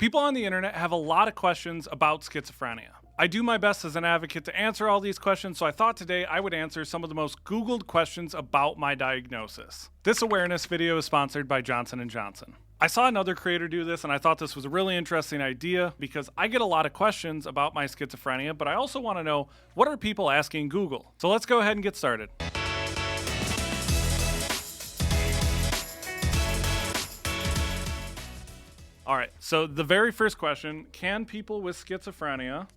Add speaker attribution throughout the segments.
Speaker 1: People on the internet have a lot of questions about schizophrenia. I do my best as an advocate to answer all these questions, so I thought today I would answer some of the most Googled questions about my diagnosis. This awareness video is sponsored by Johnson & Johnson. I saw another creator do this and I thought this was a really interesting idea because I get a lot of questions about my schizophrenia, but I also want to know, what are people asking Google? So let's go ahead and get started. All right, so the very first question, can people with schizophrenia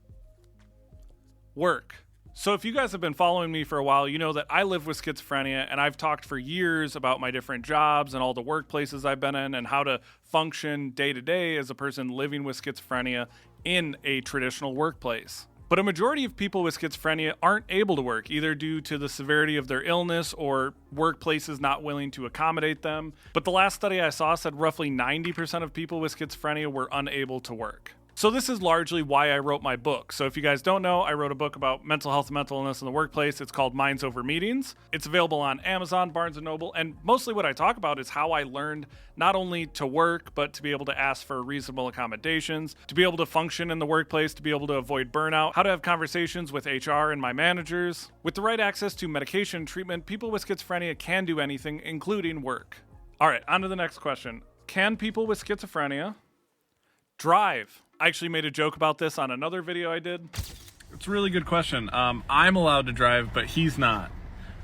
Speaker 1: work? So if you guys have been following me for a while, you know that I live with schizophrenia and I've talked for years about my different jobs and all the workplaces I've been in and how to function day to day as a person living with schizophrenia in a traditional workplace. But a majority of people with schizophrenia aren't able to work, either due to the severity of their illness or workplaces not willing to accommodate them. But the last study I saw said roughly 90% of people with schizophrenia were unable to work. So this is largely why I wrote my book. So if you guys don't know, I wrote a book about mental health and mental illness in the workplace. It's called Minds Over Meetings. It's available on Amazon, Barnes & Noble, and mostly what I talk about is how I learned not only to work, but to be able to ask for reasonable accommodations, to be able to function in the workplace, to be able to avoid burnout, how to have conversations with HR and my managers. With the right access to medication and treatment, people with schizophrenia can do anything, including work. All right, on to the next question. Can people with schizophrenia drive? I actually made a joke about this on another video I did.
Speaker 2: It's a really good question. I'm allowed to drive, but he's not,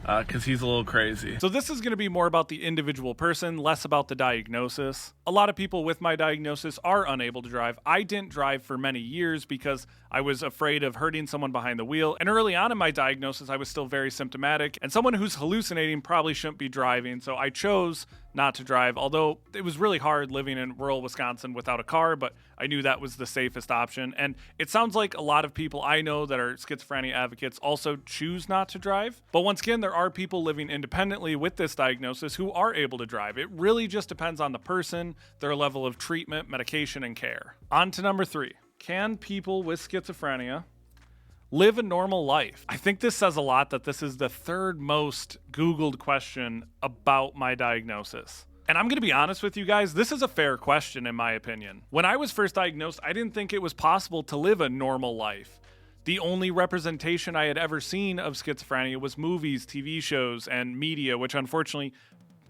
Speaker 2: because he's a little crazy.
Speaker 1: So this is going to be more about the individual person, less about the diagnosis. A lot of people with my diagnosis are unable to drive. I didn't drive for many years because I was afraid of hurting someone behind the wheel. And early on in my diagnosis, I was still very symptomatic. And someone who's hallucinating probably shouldn't be driving. So I chose not to drive, although it was really hard living in rural Wisconsin without a car, but I knew that was the safest option. And it sounds like a lot of people I know that are schizophrenia advocates also choose not to drive. But once again, there are people living independently with this diagnosis who are able to drive. It really just depends on the person, their level of treatment, medication, and care. On to number 3. Can people with schizophrenia live a normal life? I think this says a lot that this is the third most Googled question about my diagnosis. And I'm going to be honest with you guys, this is a fair question in my opinion. When I was first diagnosed, I didn't think it was possible to live a normal life. The only representation I had ever seen of schizophrenia was movies, TV shows, and media, which unfortunately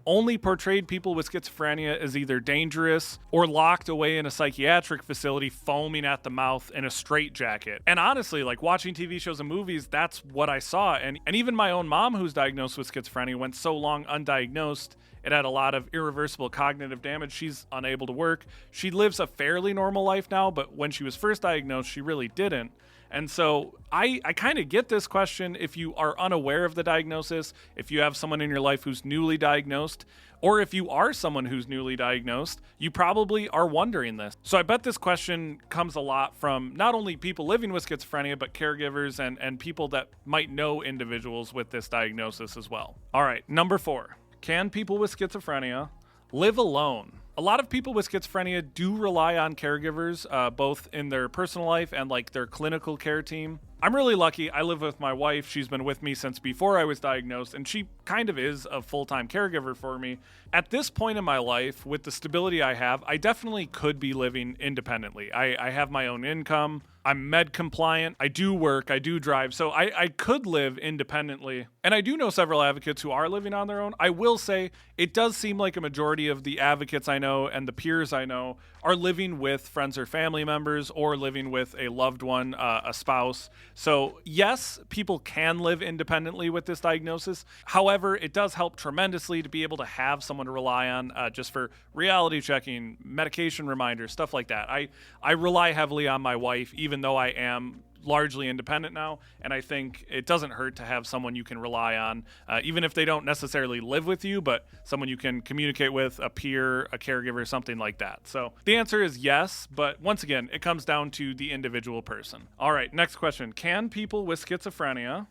Speaker 1: only portrayed people with schizophrenia as either dangerous or locked away in a psychiatric facility foaming at the mouth in a straitjacket. And honestly, like watching TV shows and movies, that's what I saw. And even my own mom, who's diagnosed with schizophrenia, went so long undiagnosed, it had a lot of irreversible cognitive damage. She's unable to work. She lives a fairly normal life now, but when she was first diagnosed, she really didn't. And so I kind of get this question if you are unaware of the diagnosis, if you have someone in your life who's newly diagnosed, or if you are someone who's newly diagnosed, you probably are wondering this. So I bet this question comes a lot from not only people living with schizophrenia, but caregivers and people that might know individuals with this diagnosis as well. All right, number 4. Can people with schizophrenia live alone? A lot of people with schizophrenia do rely on caregivers, both in their personal life and like their clinical care team. I'm really lucky. I live with my wife. She's been with me since before I was diagnosed, and she kind of is a full-time caregiver for me. At this point in my life, with the stability I have, I definitely could be living independently. I have my own income. I'm med compliant. I do work. I do drive. So I could live independently. And I do know several advocates who are living on their own. I will say it does seem like a majority of the advocates I know and the peers I know are living with friends or family members or living with a loved one, a spouse. So yes, people can live independently with this diagnosis. However, it does help tremendously to be able to have someone to rely on just for reality checking, medication reminders, stuff like that. I rely heavily on my wife, even though I am largely independent now, and I think it doesn't hurt to have someone you can rely on, even if they don't necessarily live with you, but someone you can communicate with, a peer, a caregiver, something like that. So the answer is yes, but once again, it comes down to the individual person. All right, next question. Can people with schizophrenia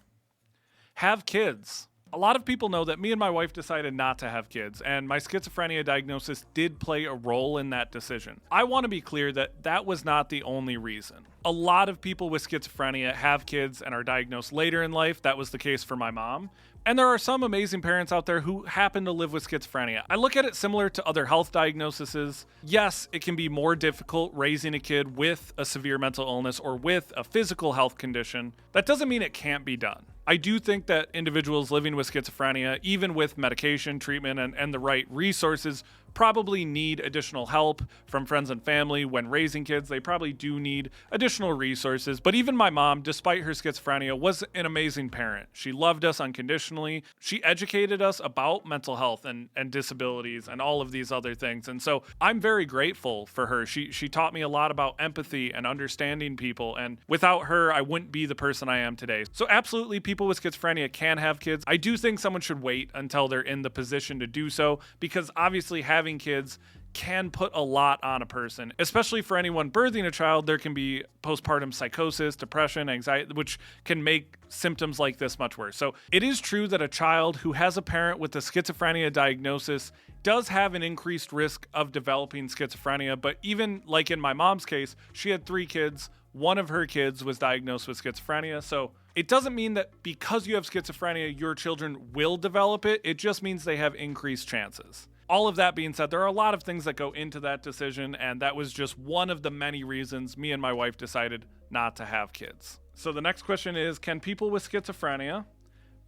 Speaker 1: have kids? A lot of people know that me and my wife decided not to have kids, and my schizophrenia diagnosis did play a role in that decision. I want to be clear that that was not the only reason. A lot of people with schizophrenia have kids and are diagnosed later in life. That was the case for my mom. And there are some amazing parents out there who happen to live with schizophrenia. I look at it similar to other health diagnoses. Yes, it can be more difficult raising a kid with a severe mental illness or with a physical health condition. That doesn't mean it can't be done. I do think that individuals living with schizophrenia, even with medication, treatment, and the right resources, probably need additional help from friends and family when raising kids. They probably do need additional resources. But even my mom, despite her schizophrenia, was an amazing parent. She loved us unconditionally. She educated us about mental health and disabilities and all of these other things. And so I'm very grateful for her. She taught me a lot about empathy and understanding people. And without her, I wouldn't be the person I am today. So absolutely, people with schizophrenia can have kids. I do think someone should wait until they're in the position to do so, because obviously having kids can put a lot on a person, especially for anyone birthing a child. There can be postpartum psychosis, depression, anxiety, which can make symptoms like this much worse. So it is true that a child who has a parent with a schizophrenia diagnosis does have an increased risk of developing schizophrenia. But even like in my mom's case, she had 3 kids. One of her kids was diagnosed with schizophrenia. So it doesn't mean that because you have schizophrenia, your children will develop it. It just means they have increased chances. All of that being said, there are a lot of things that go into that decision, and that was just one of the many reasons me and my wife decided not to have kids. So the next question is, can people with schizophrenia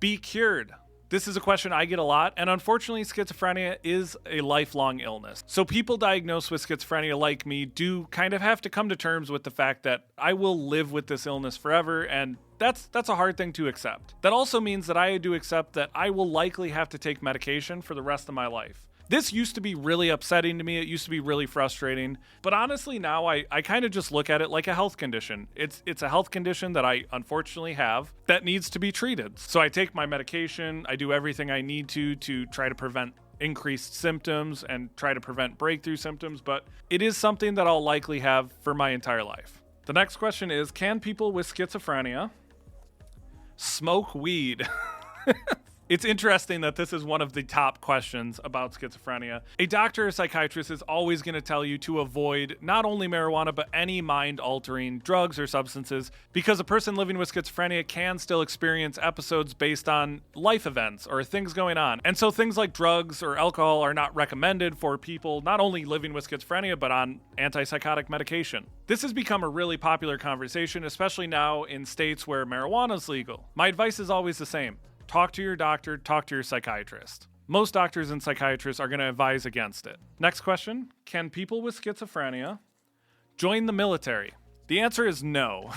Speaker 1: be cured? This is a question I get a lot, and unfortunately, schizophrenia is a lifelong illness. So people diagnosed with schizophrenia like me do kind of have to come to terms with the fact that I will live with this illness forever, and that's a hard thing to accept. That also means that I had to accept that I will likely have to take medication for the rest of my life. This used to be really upsetting to me. It used to be really frustrating. But honestly, now I kind of just look at it like a health condition. It's a health condition that I unfortunately have that needs to be treated. So I take my medication. I do everything I need to try to prevent increased symptoms and try to prevent breakthrough symptoms. But it is something that I'll likely have for my entire life. The next question is, can people with schizophrenia smoke weed? It's interesting that this is one of the top questions about schizophrenia. A doctor or psychiatrist is always going to tell you to avoid not only marijuana, but any mind-altering drugs or substances, because a person living with schizophrenia can still experience episodes based on life events or things going on. And so things like drugs or alcohol are not recommended for people not only living with schizophrenia, but on antipsychotic medication. This has become a really popular conversation, especially now in states where marijuana is legal. My advice is always the same. Talk to your doctor, talk to your psychiatrist. Most doctors and psychiatrists are going to advise against it. Next question, can people with schizophrenia join the military? The answer is no.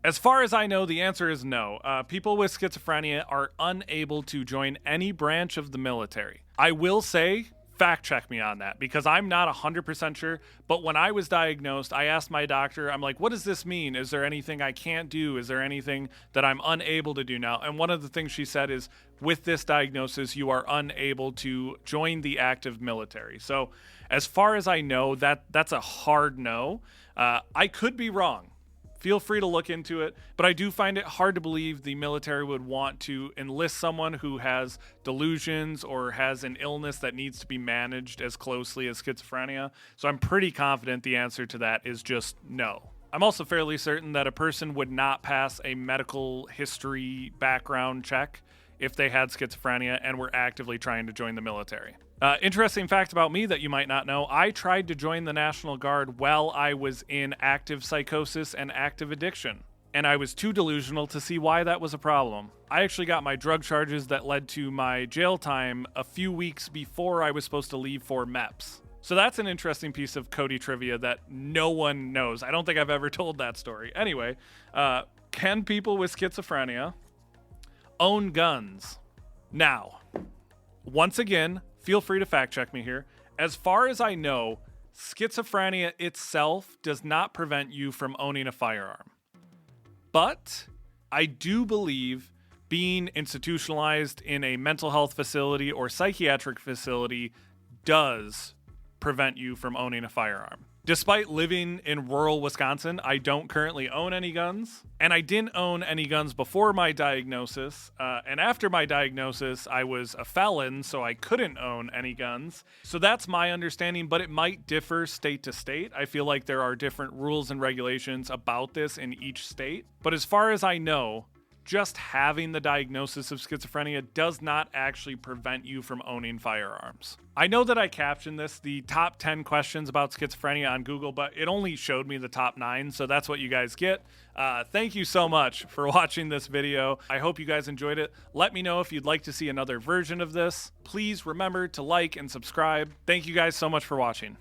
Speaker 1: As far as I know, the answer is no. People with schizophrenia are unable to join any branch of the military. I will say, fact check me on that, because I'm not 100% sure. But when I was diagnosed, I asked my doctor, I'm like, what does this mean? Is there anything I can't do? Is there anything that I'm unable to do now? And one of the things she said is, with this diagnosis, you are unable to join the active military. So as far as I know, that's a hard no. I could be wrong. Feel free to look into it, but I do find it hard to believe the military would want to enlist someone who has delusions or has an illness that needs to be managed as closely as schizophrenia. So I'm pretty confident the answer to that is just no. I'm also fairly certain that a person would not pass a medical history background check if they had schizophrenia and were actively trying to join the military. Interesting fact about me that you might not know, I tried to join the National Guard while I was in active psychosis and active addiction, and I was too delusional to see why that was a problem. I actually got my drug charges that led to my jail time a few weeks before I was supposed to leave for MEPS. So that's an interesting piece of Kody trivia that no one knows. I don't think I've ever told that story. Anyway, can people with schizophrenia own guns? Now, once again, feel free to fact check me here. As far as I know, schizophrenia itself does not prevent you from owning a firearm. But I do believe being institutionalized in a mental health facility or psychiatric facility does prevent you from owning a firearm. Despite living in rural Wisconsin, I don't currently own any guns, and I didn't own any guns before my diagnosis, and after my diagnosis, I was a felon, so I couldn't own any guns. So that's my understanding, but it might differ state to state. I feel like there are different rules and regulations about this in each state, but as far as I know, just having the diagnosis of schizophrenia does not actually prevent you from owning firearms. I know that I captioned this, the top 10 questions about schizophrenia on Google, but it only showed me the top 9, so that's what you guys get. Thank you so much for watching this video. I hope you guys enjoyed it. Let me know if you'd like to see another version of this. Please remember to like and subscribe. Thank you guys so much for watching.